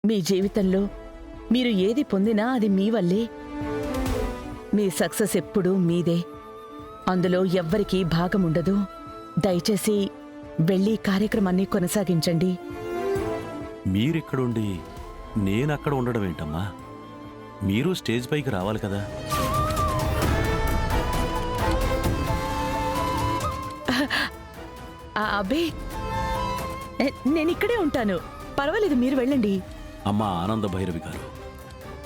మీ జీవితంలో మీరు ఏది పొందినా అది మీ వల్లే. మీ సక్సెస్ ఎప్పుడూ మీదే. అందులో ఎవ్వరికీ భాగముండదు. దయచేసి వెళ్ళి కార్యక్రమాన్ని కొనసాగించండి. మీరిక్కడుండి నేనక్కడ ఉండడం ఏంటమ్మా? మీరు స్టేజ్ పైకి రావాలి కదా. అబ్బే, నేనిక్కడే ఉంటాను, పర్వాలేదు, మీరు వెళ్ళండి. అమ్మా ఆనంద భైరవి గారు,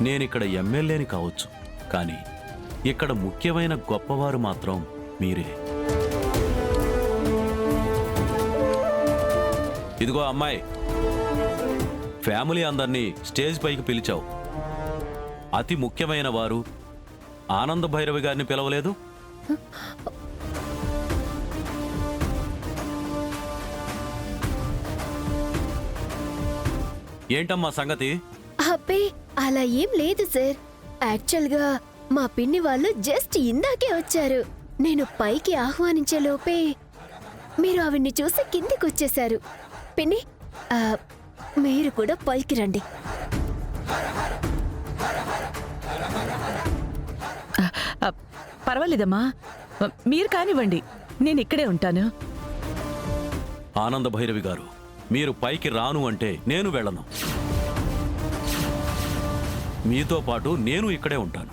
నేనిక్కడ ఎమ్మెల్యేని కావచ్చు, కానీ ఇక్కడ ముఖ్యమైన గొప్పవారు మాత్రం మీరే. ఇదిగో అమ్మాయి, ఫ్యామిలీ అందరినీ స్టేజ్ పైకి పిలిచావు. అతి ముఖ్యమైన వారు ఆనంద భైరవి గారిని పిలవలేదు? ఏంటమ్మా సంగతి? అబ్బే, అలా ఏం లేదు సార్. యాక్చువల్గా మా పిన్ని వాళ్ళు జస్ట్ ఇందాకే వచ్చారు. నేను పైకి ఆహ్వానించే లోపే మీరు ఆవిడ్ని చూసి కిందికి వచ్చేశారు. పిన్ని, మీరు కూడా పైకి రండి. పర్వాలేదమ్మా, మీరు కానివ్వండి, నేను ఇక్కడే ఉంటాను. ఆనంద భైరవి గారు, మీరు పైకి రాను అంటే నేను వెళ్ళను. మీతో పాటు నేను ఇక్కడే ఉంటాను.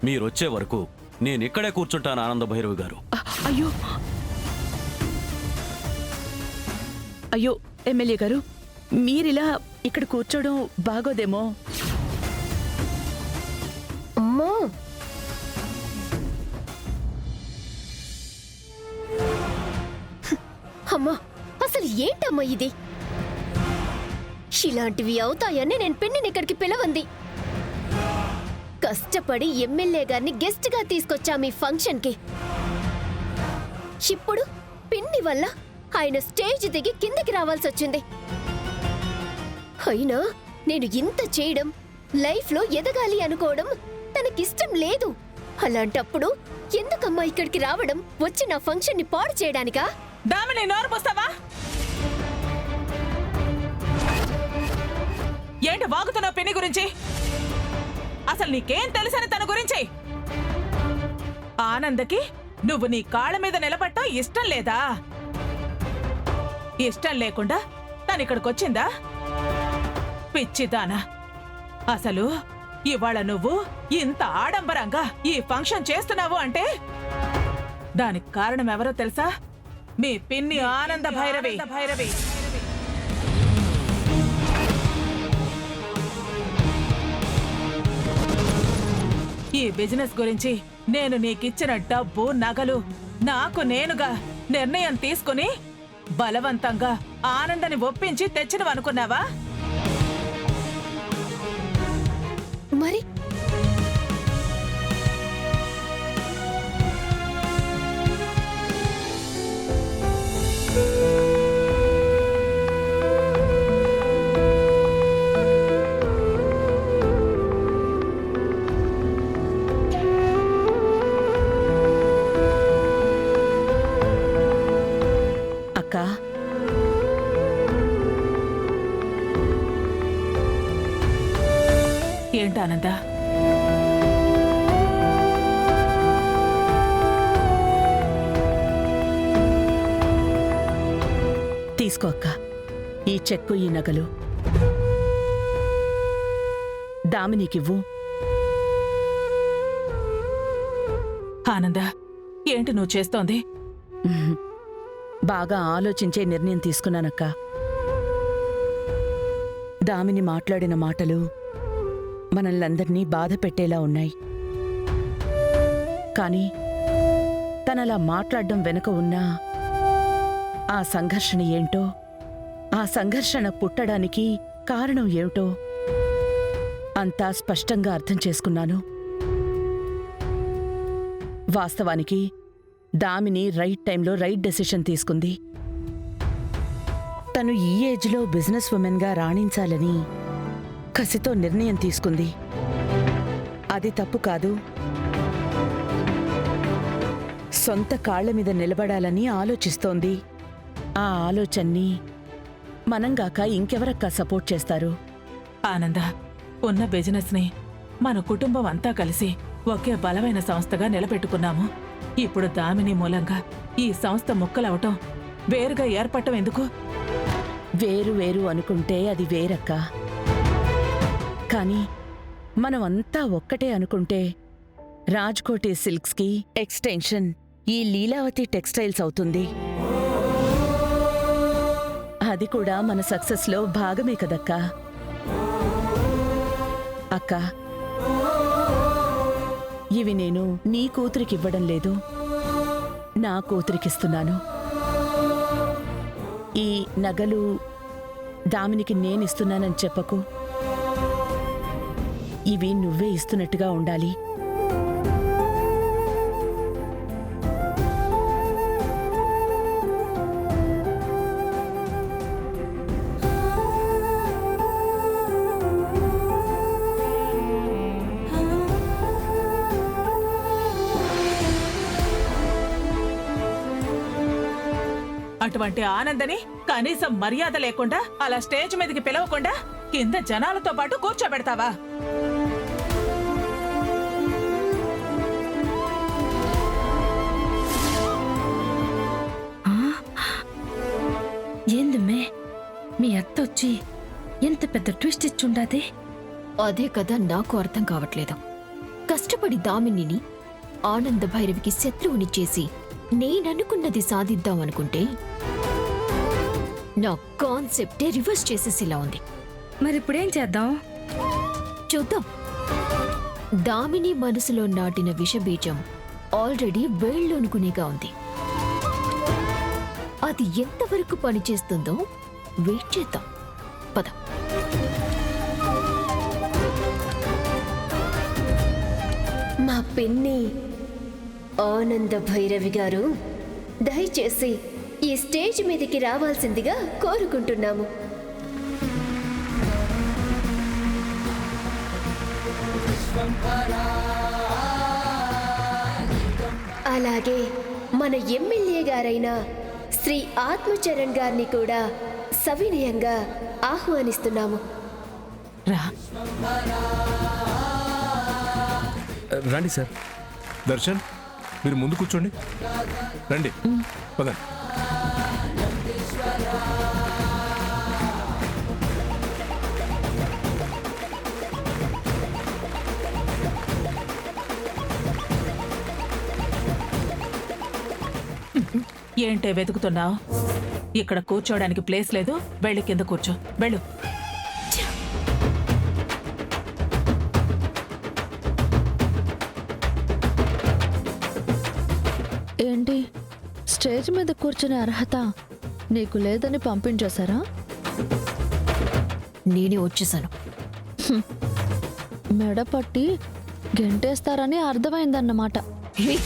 మీరొచ్చే వరకు నేనిక్కడే కూర్చుంటాను ఆనంద భైరవి గారు. అయ్యో అయ్యో ఎమ్మెల్యే గారు, మీరిలా ఇక్కడ కూర్చోవడం బాగోదేమో. అమ్మో, అమ్మా, అసలు ఏంటమ్మా ఇది? ఇలాంటివి అవుతాయని నేను పిన్నిని ఇక్కడికి పిలవంది. కష్టపడి ఎమ్మెల్యే గారిని గెస్ట్ గా తీసుకొచ్చా మీ ఫంక్షన్ కి. ఇప్పుడు పిన్ని వల్ల ఆయన స్టేజ్ దిగి కిందకి రావాల్సి వచ్చింది. అయినా నేను ఇంత చేయడం, లైఫ్ లో ఎదగాలి అనుకోవడం తనకిష్టం లేదు. అలాంటప్పుడు ఎందుకమ్మా ఇక్కడికి రావడం? వచ్చి నా ఫంక్షన్ ని పాడు చేయడానికా? దామిని, నోరు పోస్తావా? ఏంటి వాగుతున్నావు పిన్ని గురించి? అసలు నీకేం తెలుసని తన గురించి? ఆనందకి నువ్వు నీ కాళ్ళ మీద నిలబడటం ఇష్టం లేదా? ఇష్టం లేకుండా తనిక్కడికొచ్చిందా? పిచ్చిదానా, అసలు ఇవాళ నువ్వు ఇంత ఆడంబరంగా ఈ ఫంక్షన్ చేస్తున్నావు అంటే దానికి కారణం ఎవరో తెలుసా? మీ పిన్ని ఆనంద భైరవి. ఈ బిజినెస్ గురించి నేను నీకిచ్చిన డబ్బు, నగలు నాకు నేనుగా నిర్ణయం తీసుకుని బలవంతంగా ఆనందని ఒప్పించి తెచ్చినవనుకున్నావా? మరి అక్క, ఏంటానంద? తీసుకో అక్క, ఈ చెక్కు, ఈ నగలు. దామినీకివ్వు. ఆనంద, ఏంటి నువ్వు చేస్తోంది? బాగా ఆలోచించే నిర్ణయం తీసుకున్నానక్క. దామిని మాట్లాడిన మాటలు మనల్నందర్నీ బాధ పెట్టేలా ఉన్నాయి. కాని తనలా మాట్లాడడం వెనుక ఉన్న ఆ సంఘర్షణ ఏంటో, ఆ సంఘర్షణ పుట్టడానికి కారణం ఏమిటో అంతా స్పష్టంగా అర్థం చేసుకున్నాను. వాస్తవానికి దామిని రైట్ టైంలో రైట్ డెసిషన్ తీసుకుంది. తను ఈ ఏజ్లో బిజినెస్ ఉమెన్గా రాణించాలని కసితో నిర్ణయం తీసుకుంది. అది తప్పు కాదు. సొంత కాళ్ల మీద నిలబడాలని ఆలోచిస్తోంది. ఆ ఆలోచన్ని మనంగాక ఇంకెవరక్క సపోర్ట్ చేస్తారు? ఆనంద, ఉన్న బిజినెస్ని మన కుటుంబం అంతా కలిసి ఒకే బలమైన సంస్థగా నిలబెట్టుకున్నాము. ఇప్పుడు దామిని మూలంగా ఈ సంస్థ ముక్కలవటం, వేరుగా ఏర్పడటం ఎందుకు? వేరు వేరు అనుకుంటే అది వేరక్క. కానీ మనం అంతా ఒక్కటే అనుకుంటే రాజ్కోటి సిల్క్స్కి ఎక్స్టెన్షన్ ఈ లీలావతి టెక్స్టైల్స్ అవుతుంది. అది కూడా మన సక్సెస్లో భాగమే కదక్కా. అక్క, ఇవి నేను నీ కూతురికివ్వడం లేదు, నా కూతురికిస్తున్నాను. ఈ నగలు దామినికి నేనిస్తున్నానని చెప్పకు. ఇవి నువ్వే ఇస్తున్నట్టుగా ఉండాలి. అటువంటి ఆనందని కనీసం మర్యాద లేకుండా అలా స్టేజ్ మీదకి పిలవకుండా కింద జనాలతో పాటు కూర్చోబెడతావా? ఏందమ్మే మీ అత్తొచ్చి ఎంత పెద్ద ట్విస్ట్ ఇచ్చుండాది? అదే కదా నాకు అర్థం కావట్లేదు. కష్టపడి దామినిని ఆనంద భైరవికి శత్రువుని చేసి నేననుకున్నది సాధిద్దామనుకుంటే నా కాన్సెప్టే రివర్స్ చేసేసిలా ఉంది. మరిప్పుడేం చేద్దాం? చూద్దాం. దామిని మనసులో నాటిన విషబీజం ఆల్రెడీ వేళ్ళోనుకునేగా ఉంది. అది ఎంతవరకు పనిచేస్తుందో వెయిట్ చేద్దాం. పద. మా పిన్ని ఆనంద భైరవి గారు, దయచేసి ఈ స్టేజ్ మీదకి రావాల్సిందిగా కోరుకుంటున్నాము. అలాగే మన ఎమ్మెల్యే గారైన శ్రీ ఆత్మచరణ్ గారిని కూడా సవినయంగా ఆహ్వానిస్తున్నాము. రా. రండి సార్. దర్శన్, మీరు ముందు కూర్చోండి. రండి, పదండి. ఏంటే వెతుకుతున్నావు? ఇక్కడ కూర్చోడానికి ప్లేస్ లేదు. వెళ్ళి కింద కూర్చో. వెళ్ళు. ఏంటి, స్టేజ్ మీద కూర్చునే అర్హత నీకు లేదని పంపించేశారా? నేనే వచ్చేసాను. మెడ పట్టి గెంటేస్తారని అర్థమైందన్నమాట. హే!